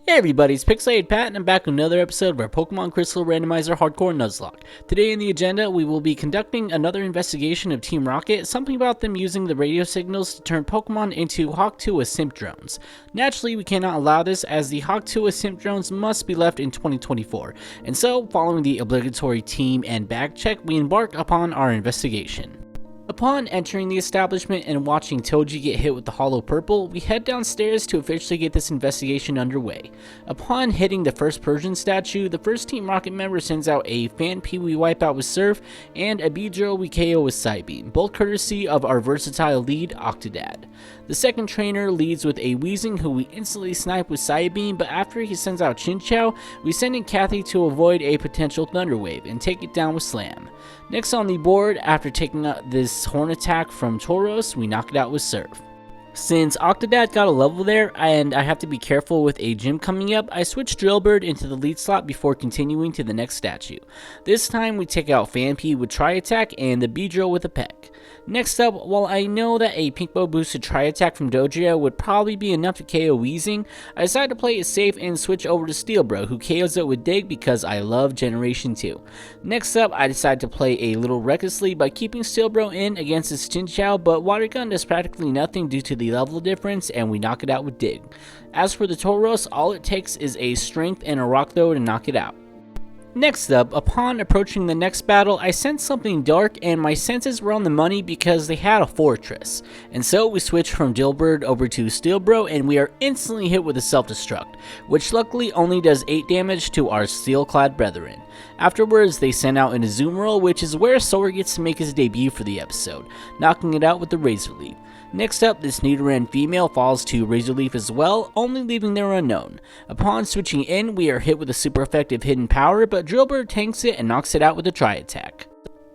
Hey everybody, it's Pixelated Pat, and I'm back with another episode of our Pokemon Crystal Randomizer Hardcore Nuzlocke. Today in the agenda, we will be conducting another investigation of Team Rocket, something about them using the radio signals to turn Pokemon into Hawk-Tuah Simp drones. Naturally, we cannot allow this, as the Hawk-Tuah Simp drones must be left in 2024, and so, following the obligatory team and bag check, we embark upon our investigation. Upon entering the establishment and watching Toji get hit with the Hollow Purple, we head downstairs to officially get this investigation underway. Upon hitting the first Persian statue, the first Team Rocket member sends out a Fan-Pea we wipe out with Surf, and a Beedrill we KO with Psybeam, both courtesy of our versatile lead, Octodad. The second trainer leads with a Weezing who we instantly snipe with Psybeam, but after he sends out Chinchou, we send in Kathy to avoid a potential Thunder Wave and take it down with Slam. Next on the board, after taking out this Horn attack from Tauros, we knock it out with Surf. Since Octodad got a level there, and I have to be careful with a gym coming up, I switch Drillbird into the lead slot before continuing to the next statue. This time we take out Fan-Pea with Tri-Attack and the Beedrill with a Peck. Next up, while I know that a Pinkbo boosted Tri-Attack from Dodrio would probably be enough to KO Weezing, I decided to play it safe and switch over to Steelbro, who KOs it with Dig because I love Generation 2. Next up, I decided to play a little recklessly by keeping Steelbro in against his Chinchou, but Water Gun does practically nothing due to the level difference, and we knock it out with Dig. As for the Tauros, all it takes is a Strength and a Rock Throw to knock it out. Next up, upon approaching the next battle, I sensed something dark, and my senses were on the money because they had a fortress. And so we switch from Dilbird over to Steelbro, and we are instantly hit with a self-destruct, which luckily only does 8 damage to our steel-clad brethren. Afterwards, they send out an Azumarill, which is where Sora gets to make his debut for the episode, knocking it out with the Razor Leaf. Next up, this Nidoran female falls to Razor Leaf as well, only leaving their unknown. Upon switching in, we are hit with a super effective hidden power, but Drillbird tanks it and knocks it out with a Tri-Attack.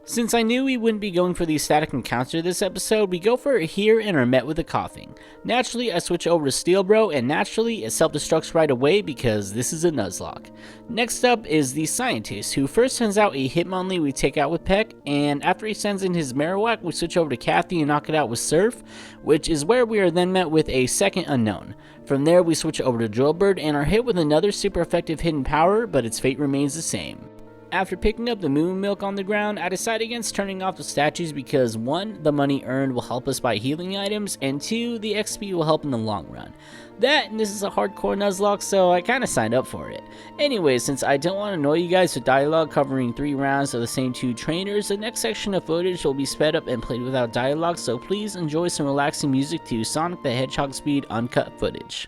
Since I knew we wouldn't be going for the static encounter this episode, we go for it here and are met with a coughing. Naturally, I switch over to Steelbro, and naturally, it self-destructs right away because this is a Nuzlocke. Next up is the Scientist, who first sends out a Hitmonlee we take out with Peck, and after he sends in his Marowak, we switch over to Kathy and knock it out with Surf, which is where we are then met with a second unknown. From there, we switch over to Drillbird and are hit with another super effective hidden power, but its fate remains the same. After picking up the Moon Milk on the ground, I decided against turning off the statues because 1, the money earned will help us buy healing items, and 2, the XP will help in the long run. That, and this is a hardcore Nuzlocke, so I kinda signed up for it. Anyway, since I don't want to annoy you guys with dialogue covering 3 rounds of the same 2 trainers, the next section of footage will be sped up and played without dialogue, so please enjoy some relaxing music to Sonic the Hedgehog speed uncut footage.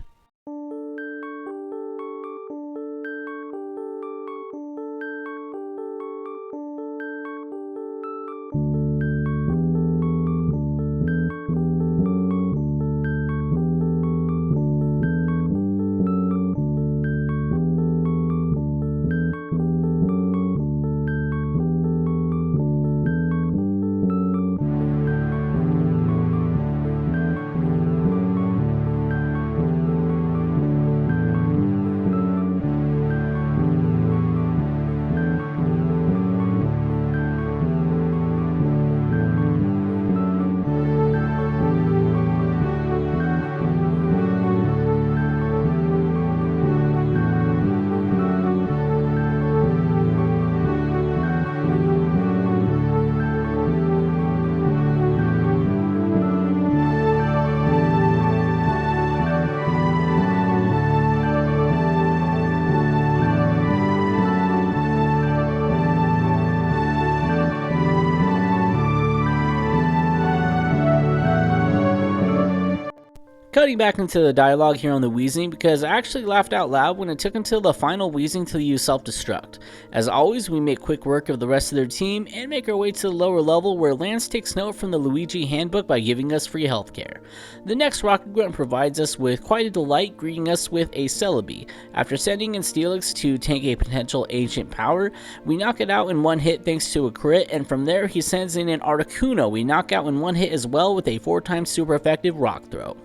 Cutting back into the dialogue here on the Weezing, because I actually laughed out loud when it took until the final Weezing to use self-destruct. As always, we make quick work of the rest of their team and make our way to the lower level where Lance takes note from the Luigi handbook by giving us free healthcare. The next Rocket Grunt provides us with quite a delight, greeting us with a Celebi. After sending in Steelix to tank a potential ancient power, we knock it out in 1 hit thanks to a crit, and from there he sends in an Articuno we knock out in 1 hit as well with a 4 times super effective Rock Throw.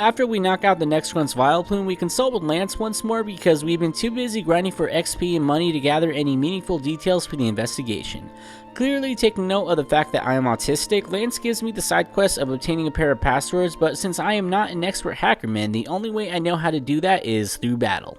After we knock out the next one's Vileplume, we consult with Lance once more because we've been too busy grinding for XP and money to gather any meaningful details for the investigation. Clearly taking note of the fact that I am autistic, Lance gives me the side quest of obtaining a pair of passwords, but since I am not an expert hackerman, the only way I know how to do that is through battle.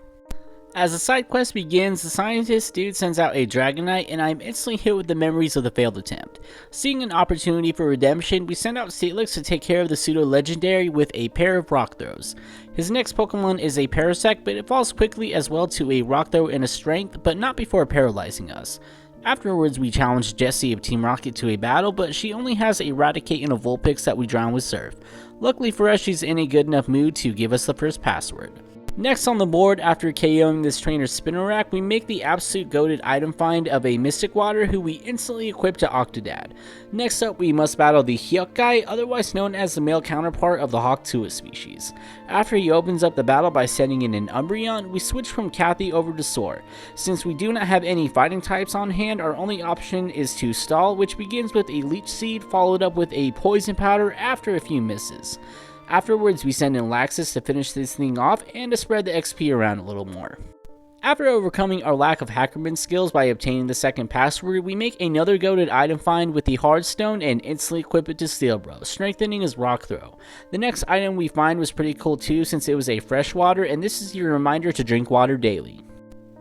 As the side quest begins, the scientist dude sends out a Dragonite and I am instantly hit with the memories of the failed attempt. Seeing an opportunity for redemption, we send out Steelix to take care of the pseudo-legendary with a pair of rock throws. His next Pokemon is a Parasect, but it falls quickly as well to a rock throw and a strength, but not before paralyzing us. Afterwards, we challenge Jessie of Team Rocket to a battle, but she only has Eradicate and a Vulpix that we drown with Surf. Luckily for us, she's in a good enough mood to give us the first password. Next on the board, after KOing this trainer's Spinarak, we make the absolute goated item find of a Mystic Water who we instantly equip to Octodad. Next up, we must battle the Hyukai, otherwise known as the male counterpart of the Hawktua species. After he opens up the battle by sending in an Umbreon, we switch from Cathy over to Soar. Since we do not have any fighting types on hand, our only option is to stall, which begins with a Leech Seed followed up with a Poison Powder after a few misses. Afterwards, we send in Laxus to finish this thing off and to spread the XP around a little more. After overcoming our lack of hackerman skills by obtaining the second password, we make another goated item find with the Hardstone and instantly equip it to Steelbro, strengthening his Rock Throw. The next item we find was pretty cool too since it was a freshwater, and this is your reminder to drink water daily.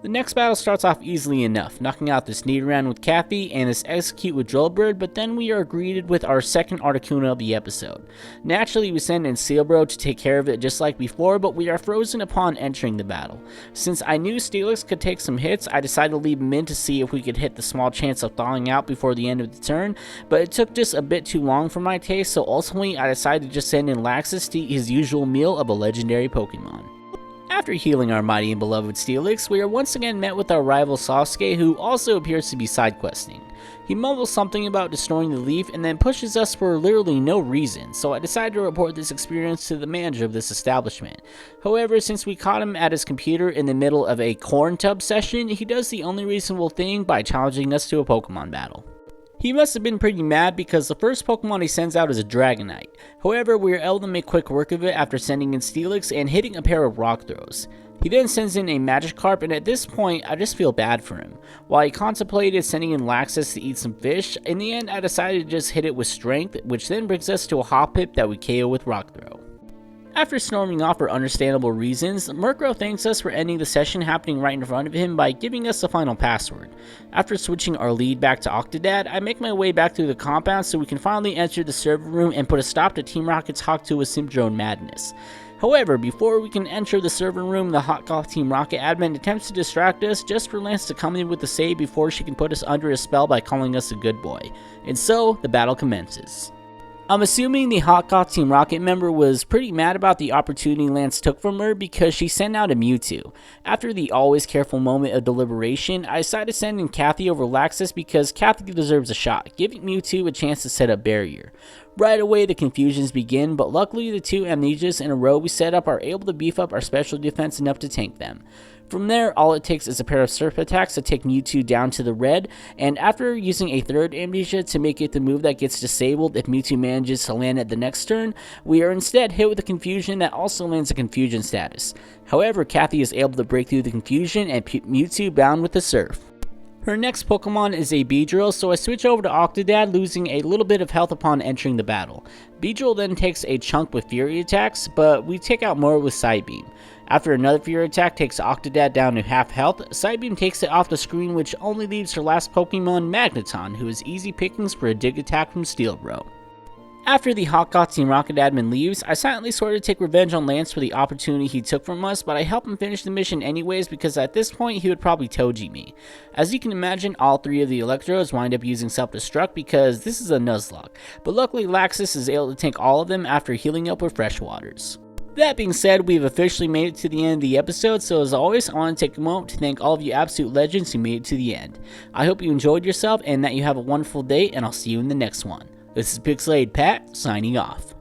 The next battle starts off easily enough, knocking out this Nidoran with Cathy and this Execute with Drillbird, but then we are greeted with our second Articuno of the episode. Naturally, we send in Steelbro to take care of it just like before, but we are frozen upon entering the battle. Since I knew Steelix could take some hits, I decided to leave him in to see if we could hit the small chance of thawing out before the end of the turn, but it took just a bit too long for my taste, so ultimately I decided to just send in Laxus to eat his usual meal of a legendary Pokemon. After healing our mighty and beloved Steelix, we are once again met with our rival Sasuke, who also appears to be side questing. He mumbles something about destroying the leaf and then pushes us for literally no reason, so I decided to report this experience to the manager of this establishment. However, since we caught him at his computer in the middle of a corn tub session, he does the only reasonable thing by challenging us to a Pokemon battle. He must have been pretty mad because the first Pokemon he sends out is a Dragonite. However, we are able to make quick work of it after sending in Steelix and hitting a pair of rock throws. He then sends in a Magikarp, and at this point, I just feel bad for him. While he contemplated sending in Laxus to eat some fish, in the end I decided to just hit it with Strength, which then brings us to a Hoppip that we KO with Rock Throw. After storming off for understandable reasons, Murkrow thanks us for ending the session happening right in front of him by giving us the final password. After switching our lead back to Octodad, I make my way back through the compound so we can finally enter the server room and put a stop to Team Rocket's Hawktua Syndrome madness. However, before we can enter the server room, the Hot Goth Team Rocket admin attempts to distract us just for Lance to come in with the save before she can put us under a spell by calling us a good boy. And so, the battle commences. I'm assuming the Hot Goth Team Rocket member was pretty mad about the opportunity Lance took from her because she sent out a Mewtwo. After the always careful moment of deliberation, I decided to send in Cathy over Laxus because Cathy deserves a shot, giving Mewtwo a chance to set up barrier. Right away the confusions begin, but luckily the two amnesias in a row we set up are able to beef up our special defense enough to tank them. From there, all it takes is a pair of Surf attacks to take Mewtwo down to the red, and after using a third amnesia to make it the move that gets disabled if Mewtwo manages to land at the next turn, we are instead hit with a confusion that also lands a confusion status. However, Cathy is able to break through the confusion and Mewtwo bound with the Surf. Her next Pokemon is a Beedrill, so I switch over to Octodad, losing a little bit of health upon entering the battle. Beedrill then takes a chunk with Fury attacks, but we take out more with Psybeam. After another Fury attack takes Octodad down to half health, Psybeam takes it off the screen, which only leaves her last Pokemon, Magneton, who is easy pickings for a dig attack from Steelbro. After the Hot Goth Team Rocket admin leaves, I silently sort of take revenge on Lance for the opportunity he took from us, but I help him finish the mission anyways because at this point he would probably Toji me. As you can imagine, all three of the Electros wind up using self-destruct because this is a Nuzlocke, but luckily Laxus is able to tank all of them after healing up with fresh waters. That being said, we've officially made it to the end of the episode, so as always, I want to take a moment to thank all of you absolute legends who made it to the end. I hope you enjoyed yourself and that you have a wonderful day, and I'll see you in the next one. This is Pixelated Pat, signing off.